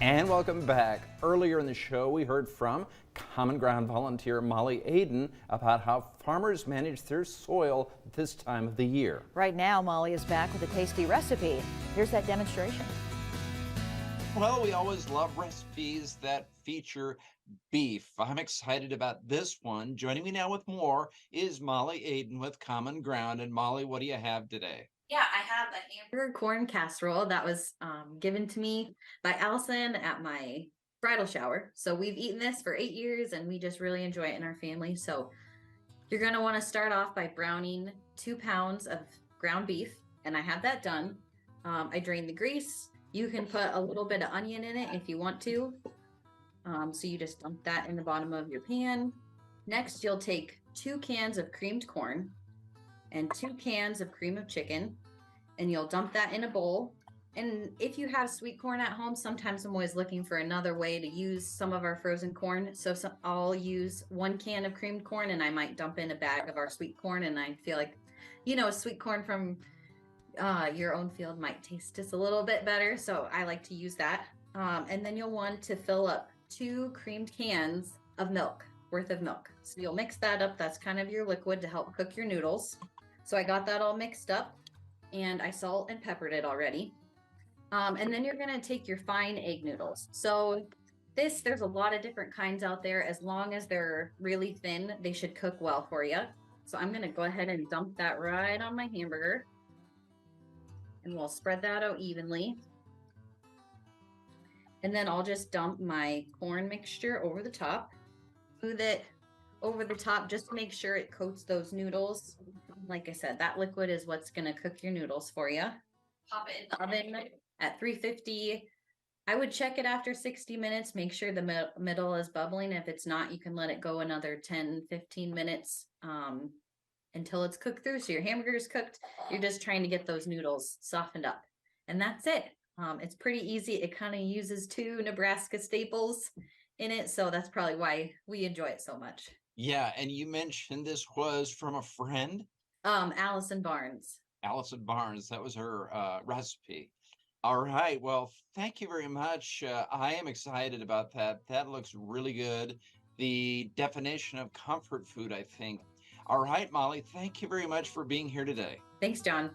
And welcome back. Earlier in the show, we heard from Common Ground volunteer Molly Aden about how farmers manage their soil this time of the year. Right now, Molly is back with a tasty recipe. Here's that demonstration. Well, we always love recipes that feature beef. I'm excited about this one. Joining me now with more is Molly Aden with Common Ground. And Molly, what do you have today? Yeah, I have a Hamburger Corn Casserole that was given to me by Allison at my bridal shower. So we've eaten this for 8 years and we just really enjoy it in our family. So you're going to want to start off by browning 2 pounds of ground beef. And I have that done. I drained the grease. You can put a little bit of onion in it if you want to. So you just dump that in the bottom of your pan. Next, you'll take 2 cans of creamed corn and 2 cans of cream of chicken, and you'll dump that in a bowl. And if you have sweet corn at home, sometimes I'm always looking for another way to use some of our frozen corn. So I'll use 1 can of creamed corn and I might dump in a bag of our sweet corn. And I feel like, sweet corn from your own field might taste just a little bit better. So I like to use that. And then you'll want to fill up 2 creamed cans of milk worth of milk. So you'll mix that up. That's kind of your liquid to help cook your noodles. So I got that all mixed up and I salt and peppered it already. And then you're going to take your fine egg noodles. So there's a lot of different kinds out there. As long as they're really thin, they should cook well for you. So I'm going to go ahead and dump that right on my hamburger. And we'll spread that out evenly. And then I'll just dump my corn mixture over the top. Smooth it over the top just to make sure it coats those noodles. Like I said, that liquid is what's going to cook your noodles for you. Pop it in the oven at 350. I would check it after 60 minutes. Make sure the middle is bubbling. If it's not, you can let it go another 10, 15 minutes until it's cooked through. So your hamburger is cooked. You're just trying to get those noodles softened up. And that's it. It's pretty easy. It kind of uses 2 Nebraska staples in it. So that's probably why we enjoy it so much. Yeah, and you mentioned this was from a friend? Allison Barnes. Allison Barnes, that was her recipe. All right, well, thank you very much. I am excited about that. That looks really good. The definition of comfort food, I think. All right, Molly, thank you very much for being here today. Thanks, John.